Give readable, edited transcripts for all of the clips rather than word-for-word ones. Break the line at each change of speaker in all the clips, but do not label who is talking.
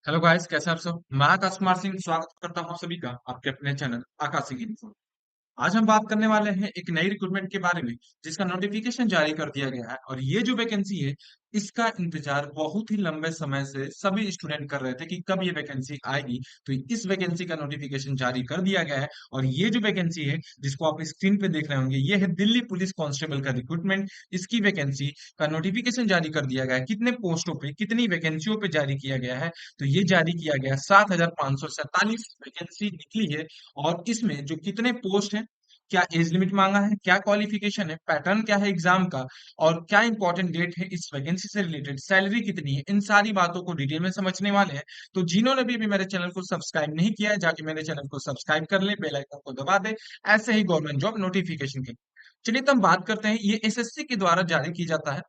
Hello guys, कैसे हैं आप सब। मैं आकाश कुमार सिंह स्वागत करता हूं सभी का आपके अपने चैनल आकाशी इन्फो। आज हम बात करने वाले हैं एक नई रिक्रूटमेंट के बारे में जिसका नोटिफिकेशन जारी कर दिया गया है। और ये जो वैकेंसी है इसका इंतजार बहुत ही लंबे समय से सभी स्टूडेंट कर रहे थे कि कब ये वैकेंसी आएगी। तो इस वैकेंसी का नोटिफिकेशन जारी कर दिया गया है। और ये जो वैकेंसी है जिसको आप स्क्रीन पे देख रहे होंगे, ये है दिल्ली पुलिस कांस्टेबल का रिक्रूटमेंट। इसकी वैकेंसी का नोटिफिकेशन जारी कर दिया गया है। कितने पोस्टों पे, कितनी वैकेंसियों पे जारी किया गया है, तो ये जारी किया गया 7,547 वैकेंसी निकली है। और इसमें जो कितने पोस्ट हैं, क्या एज लिमिट मांगा है, क्या क्वालिफिकेशन है, पैटर्न क्या है एग्जाम का, और क्या इंपॉर्टेंट डेट है इस वैकेंसी से रिलेटेड, सैलरी कितनी है, इन सारी बातों को डिटेल में समझने वाले हैं। तो जिन्होंने भी मेरे चैनल को सब्सक्राइब नहीं किया है, जाके मेरे चैनल को सब्सक्राइब कर ले, बेल आइकन को दबा दे, ऐसे ही गवर्नमेंट जॉब नोटिफिकेशन के। चलिए तो हम बात करते हैं। ये एसएससी के द्वारा जारी की जाता है।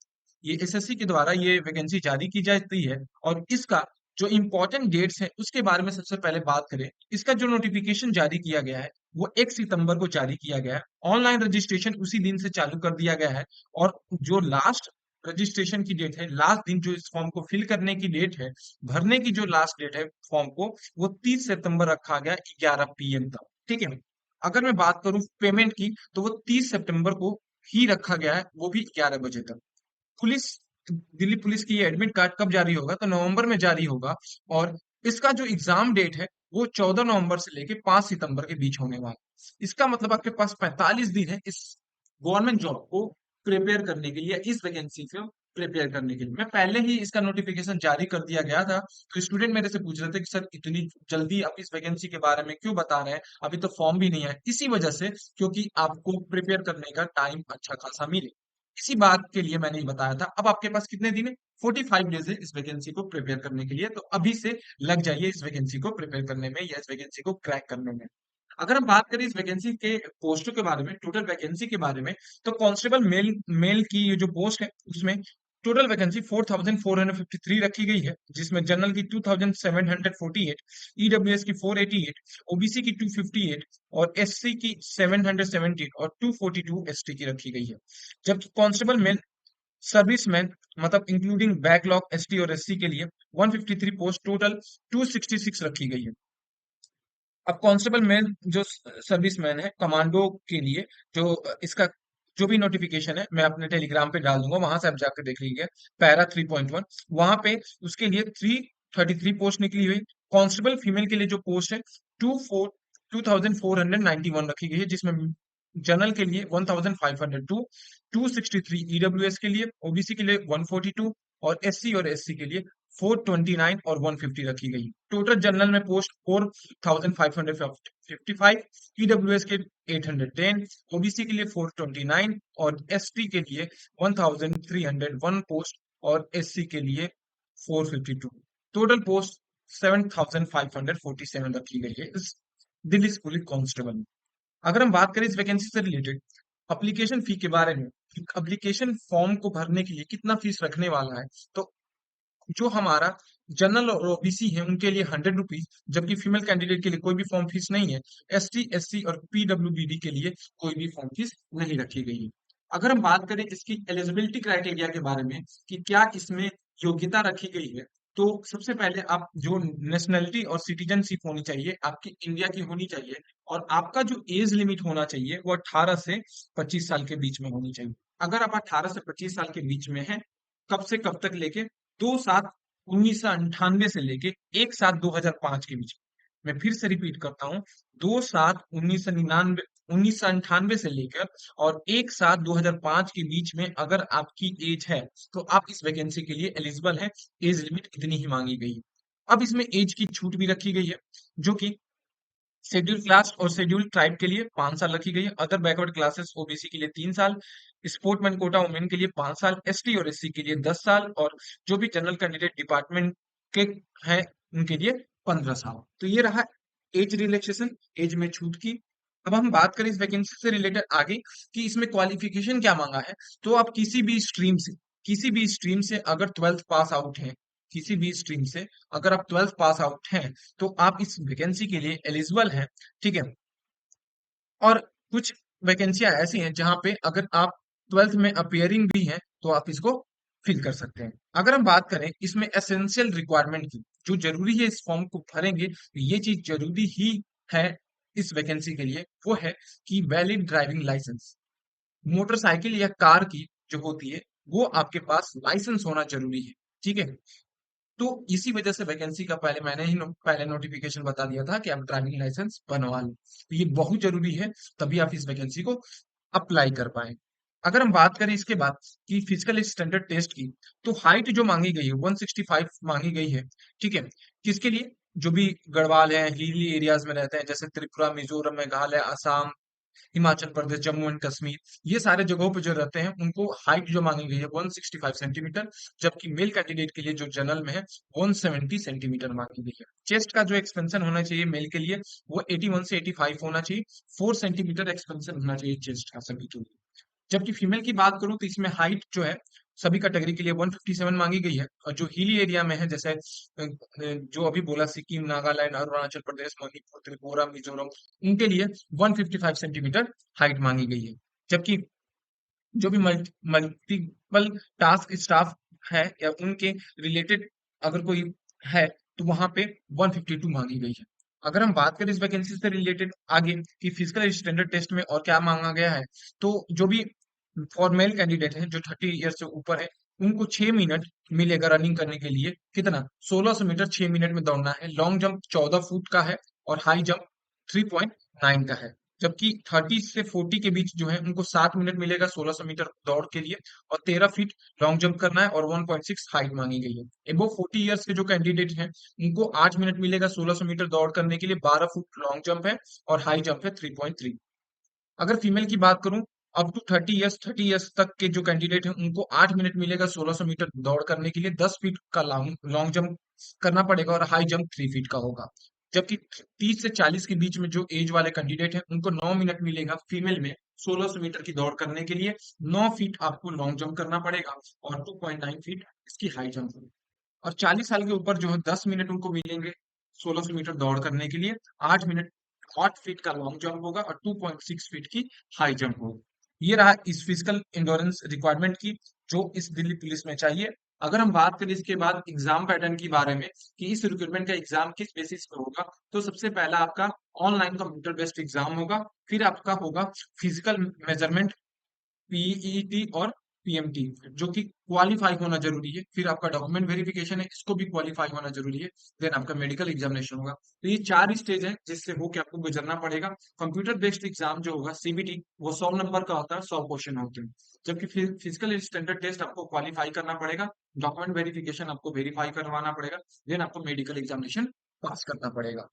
ये एसएससी के द्वारा ये वैकेंसी जारी की जाती है। और इसका जो इंपॉर्टेंट डेट्स है उसके बारे में सबसे पहले बात करें। इसका जो नोटिफिकेशन जारी किया गया है वो 1 सितंबर को जारी किया गया है। ऑनलाइन रजिस्ट्रेशन उसी दिन से चालू कर दिया गया है। और जो लास्ट रजिस्ट्रेशन की डेट है, लास्ट दिन जो इस फॉर्म को फिल करने की डेट है, भरने की जो लास्ट डेट है फॉर्म को, वो 30 सितंबर रखा गया 11 PM तक। ठीक है। अगर मैं बात करूं पेमेंट की, तो वो 30 सितंबर को ही रखा गया है, वो भी 11 बजे तक। पुलिस दिल्ली पुलिस की ये एडमिट कार्ड कब जारी होगा, तो नवंबर में जारी होगा। और इसका जो एग्जाम डेट है वो 14 नवंबर से लेके 5 सितंबर के बीच होने वाला है। इसका मतलब आपके पास 45 दिन है इस गवर्नमेंट जॉब को प्रिपेयर करने के लिए, इस वैकेंसी को प्रिपेयर करने के लिए। मैं पहले ही इसका नोटिफिकेशन जारी कर दिया गया था, तो स्टूडेंट मेरे से पूछ रहे थे कि सर इतनी जल्दी आप इस वैकेंसी के बारे में क्यों बता रहे हैं, अभी तो फॉर्म भी नहीं है। इसी वजह से, क्योंकि आपको प्रिपेयर करने का टाइम अच्छा खासा मिले, इसी बात के लिए मैंने ये बताया था। अब आपके पास कितने दिन है? 45 डेज है इस वैकेंसी को प्रिपेयर करने के लिए। तो अभी से लग जाइए इस वैकेंसी को प्रिपेयर करने में या इस वैकेंसी को क्रैक करने में। अगर हम बात करें इस वैकेंसी के पोस्टों के बारे में, टोटल वैकेंसी के बारे में, तो कांस्टेबल मेल मेल की ये जो पोस्ट है उसमें टोटल वैकेंसी 4,453 रखी गई है, जिसमें जनरल की 2,748, ईडब्ल्यूएस की 488, ओबीसी की 258 और एससी की 770 और 242 एसटी की रखी गई है। जबकि कांस्टेबल मेल सर्विसमैन, मतलब इंक्लूडिंग बैकलॉग एसटी और एससी के लिए 153 पोस्ट टोटल 266 रखी गई है। अब कांस्टेबल मेन जो सर्विसमैन है कमांडो के लिए, जो इसका जो भी नोटिफिकेशन है मैं अपने टेलीग्राम पे डाल दूंगा, वहां से आप जाकर देख लीजिए। पैरा 3.1, वहां पे उसके लिए 333 पोस्ट निकली हुई। कांस्टेबल फीमेल के लिए जो पोस्ट है 2,491 रखी गई है, जिसमें जनरल के लिए 1,502, 263 ईडब्ल्यूएस के लिए, ओबीसी के लिए 142 और एससी और एससी के लिए 429 और 150 रखी गई। टोटल जनरल में पोस्ट 4,555, ईडब्ल्यूएस के 810, ओबीसी के लिए 429 और एसटी के लिए 1,301 पोस्ट और एससी के लिए 452। टोटल पोस्ट 7,547 रखी गई है इस दिल्ली पुलिस कांस्टेबल में। अगर हम बात करें इस वैकेंसी से रिलेटेड एप्लीकेशन फी के बारे में, एप्लीकेशन फॉर्म को भरने के लिए कितना फीस रखने वाला है, तो जो हमारा जनरल और ओबीसी है उनके लिए 100 रुपीज, जबकि फीमेल कैंडिडेट के लिए कोई भी फॉर्म फीस नहीं है। एसटी एससी और पीडब्ल्यूबीडी के लिए कोई भी फॉर्म फीस नहीं रखी गई है। अगर हम बात करें इसकी एलिजिबिलिटी क्राइटेरिया के बारे में कि क्या इसमें योग्यता रखी गई है, तो सबसे पहले आप जो नेशनलिटी और सिटीजनशिप होनी चाहिए आपकी इंडिया की होनी चाहिए। और आपका जो एज लिमिट होना चाहिए वो 18 से 25 साल के बीच में होनी चाहिए। अगर आप 18 से 25 साल के बीच में हैं, कब से कब तक लेके, 2/7/1998 से लेके 1/7/2005 के बीच में। मैं फिर से रिपीट करता हूँ, 2/7/1999, 1998 से लेकर और 1/7/2005 के बीच में अगर आपकी एज है तो आप इस वैकेंसी के लिए एलिजिबल हैं। एज लिमिट इतनी ही मांगी गई है। अब इसमें एज की छूट भी रखी गई है, जो कि शेड्यूल क्लास और शेड्यूल ट्राइब के लिए 5 साल रखी गई है, अदर बैकवर्ड क्लासेस ओबीसी के लिए 3 साल, स्पोर्टमैन कोटा वुमेन के लिए 5 साल, एसटी और एससी के लिए 10 साल, और जो भी जनरल कैंडिडेट डिपार्टमेंट के हैं उनके लिए 15 साल। तो ये रहा एज रिलैक्सेशन, एज में छूट की। अब हम बात करें इस वैकेंसी से रिलेटेड आगे कि इसमें क्वालिफिकेशन क्या मांगा है, तो आप किसी भी स्ट्रीम से अगर 12th पास आउट हैं, किसी भी स्ट्रीम से अगर आप 12th पास आउट हैं तो आप इस वैकेंसी के लिए एलिजिबल हैं। ठीक है। और कुछ वैकेंसियां ऐसी हैं जहां पे अगर आप 12th में अपियरिंग भी हैं तो आप इसको फिल कर सकते हैं। अगर हम बात करें इसमें एसेंशियल रिक्वायरमेंट की, जो जरूरी है इस फॉर्म को भरेंगे, ये चीज जरूरी ही है इस वैकेंसी के लिए, वो है कि वैलिड ड्राइविंग लाइसेंस। मोटरसाइकिल या कार की जो होती है, वो आपके पास लाइसेंस होना जरूरी है। ठीक है, तो इसी वजह से वैकेंसी का पहले मैंने ही पहले नोटिफिकेशन बता दिया था कि आप ड्राइविंग लाइसेंस बनवा लो, तो ये बहुत जरूरी है, तभी आप इस वैकेंसी को अप्लाई कर पाए। अगर हम बात करें इसके बाद कि फिजिकल स्टैंडर्ड टेस्ट की, तो हाइट जो मांगी गई है 165 मांगी गई है। ठीक है, किसके लिए? जो भी गढ़वाल है, हिली एरियाज में रहते हैं, जैसे त्रिपुरा, मिजोरम, मेघालय, असम, हिमाचल प्रदेश, जम्मू एंड कश्मीर, ये सारे जगहों पे जो रहते हैं उनको हाइट जो मांगी गई है 165 सेंटीमीटर, जबकि मेल कैंडिडेट के लिए जो जनरल में है 170 सेंटीमीटर मांगी गई है। चेस्ट का जो एक्सपेंशन होना चाहिए मेल के लिए, वो 81 से 85 होना चाहिए, 4 सेंटीमीटर एक्सपेंशन होना चाहिए चेस्ट का सभी के लिए। जबकि फीमेल की बात करूं तो इसमें हाइट जो है सभी कैटेगरी के लिए 157 मांगी गई है, और जो हिली एरिया में है, जैसे जो अभी बोला, सिक्किम, नागालैंड, अरुणाचल प्रदेश, मणिपुर, त्रिपुरा, मिजोरम, उनके लिए 155 सेंटीमीटर हाइट मांगी गई है। जबकि जो भी मल्टीपल टास्क स्टाफ है या उनके रिलेटेड अगर कोई है, तो वहां पे 152 मांगी गई है। अगर हम बात करें इस वैकेंसी से रिलेटेड आगे कि फिजिकल स्टैंडर्ड टेस्ट में और क्या मांगा गया है, तो जो भी फॉर कैंडिडेट है जो 30 ईयर से ऊपर है, उनको 6 मिनट मिलेगा रनिंग करने के लिए। कितना? 1600 मीटर 6 मिनट में दौड़ना है। लॉन्ग जंप 14 फुट का है, और हाई जंप 3.9 का है। जबकि 30 से 40 के बीच जो है उनको 7 मिनट मिलेगा 1600 मीटर दौड़ के लिए, और 13 फीट लॉन्ग जंप करना है, और 1.6 हाइट मांगी गई है। एबो 40 ईयर्स के जो कैंडिडेट हैं, उनको 8 मिनट मिलेगा 1600 मीटर दौड़ करने के लिए, 12 फुट लॉन्ग जंप है, और हाई जंप है 3.3। अगर फीमेल की बात करूं, अप टू 30 ईयर्स तक के जो कैंडिडेट हैं उनको 8 मिनट मिलेगा 1600 मीटर दौड़ करने के लिए, 10 फीट का लॉन्ग लॉन्ग जंप करना पड़ेगा, और हाई जंप 3 फीट का होगा। जबकि 30 से 40 के बीच में जो एज वाले कैंडिडेट हैं उनको 9 मिनट मिलेगा फीमेल में 1600 मीटर की दौड़ करने के लिए, 9 फीट आपको लॉन्ग जंप करना पड़ेगा, और 2.9 फीट इसकी हाई जंप होगी। और 40 साल के ऊपर जो है 10 मिनट उनको मिलेंगे 1600 मीटर दौड़ करने के लिए, 8 मिनट 8 फीट का लॉन्ग जंप होगा, और 2.6 फीट की हाई जंप होगी। ये रहा इस फिजिकल इंश्योरेंस रिक्वायरमेंट की, जो इस दिल्ली पुलिस में चाहिए। अगर हम बात करें इसके बाद एग्जाम पैटर्न के बारे में कि इस रिक्रूटमेंट का एग्जाम किस बेसिस पे होगा, तो सबसे पहला आपका ऑनलाइन कंप्यूटर बेस्ड एग्जाम होगा। फिर आपका होगा फिजिकल मेजरमेंट, पीईटी और पीएमटी, जो कि क्वालिफाई होना जरूरी है। फिर आपका डॉक्यूमेंट वेरिफिकेशन है, इसको भी क्वालिफाई होना जरूरी है। देन आपका मेडिकल एग्जामिनेशन होगा। तो ये 4 स्टेज है जिससे होके आपको गुजरना पड़ेगा। कंप्यूटर बेस्ड एग्जाम जो होगा सीबीटी, वो 100 नंबर का होता है, 100 क्वेश्चन होते हैं। जबकि फिजिकल स्टैंडर्ड टेस्ट आपको क्वालिफाई करना पड़ेगा, डॉक्यूमेंट वेरिफिकेशन आपको वेरीफाई करवाना पड़ेगा, देन आपको मेडिकल एग्जामिनेशन पास करना पड़ेगा।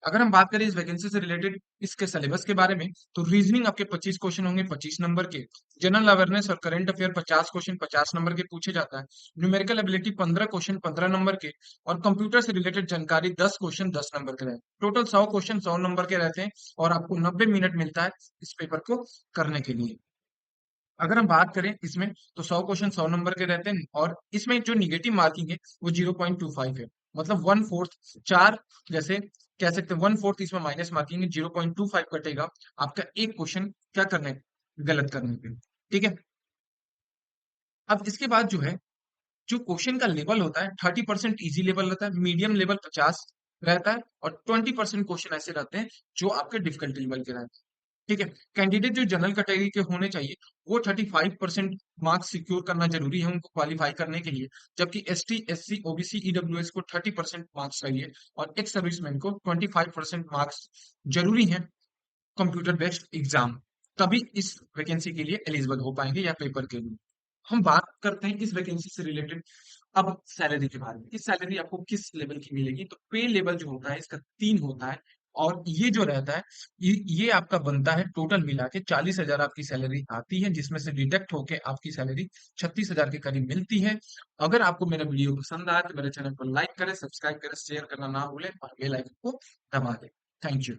अगर हम बात करें इस वैकेंसी से रिलेटेड इसके सिलेबस के बारे में, तो रीजनिंग आपके 25 क्वेश्चन होंगे 25 नंबर के। जनरल अवेयरनेस और करंट अफेयर 50 क्वेश्चन 50 नंबर के पूछे जाता है। न्यूमेरिकल एबिलिटी 15 क्वेश्चन 15 नंबर के, और कंप्यूटर से रिलेटेड जानकारी 10 क्वेश्चन 10 नंबर के रहते हैं। टोटल 100 क्वेश्चन 100 नंबर के रहते हैं, और आपको 90 मिनट मिलता है इस पेपर को करने के लिए। अगर हम बात करें इसमें, तो 100 क्वेश्चन 100 नंबर के रहते हैं, और इसमें जो निगेटिव मार्किंग है वो 0.25 है। मतलब 1/4, चार, जैसे कह सकते हैं 1/4 इसमें माइनस मार्किंग है, 0.25 कटेगा आपका एक क्वेश्चन क्या करने, गलत करने पे। ठीक है, अब इसके बाद जो है, जो क्वेश्चन का लेवल होता है 30% इजी लेवल रहता है, मीडियम लेवल 50 रहता है, और 20% क्वेश्चन ऐसे रहते हैं जो आपके डिफिकल्टी लेवल के रहते हैं। ठीक है, कैंडिडेट जो जनरल कैटेगरी के होने चाहिए, वो 35% मार्क्स सिक्योर करना जरूरी है उनको क्वालिफाई करने के लिए। जबकि एसटी, एससी, ओबीसी, ईडब्ल्यूएस को 30% मार्क्स चाहिए, और एक्स सर्विसमैन को 25% मार्क्स जरूरी है कंप्यूटर बेस्ड एग्जाम, तभी इस वैकेंसी के लिए एलिजिबल हो पाएंगे या पेपर के लिए। हम बात करते हैं इस वैकेंसी से रिलेटेड अब सैलरी के बारे में, इस सैलरी आपको किस लेवल की मिलेगी। तो पे लेवल जो होता है इसका 3 होता है, और ये जो रहता है, ये आपका बनता है टोटल मिला के 40,000 आपकी सैलरी आती है, जिसमें से डिडक्ट होके आपकी सैलरी 36,000 के करीब मिलती है। अगर आपको मेरा वीडियो पसंद आया तो मेरे चैनल को लाइक करें, सब्सक्राइब करें, शेयर करना ना भूलें, और बेल आइकन को दबा दें। Thank you.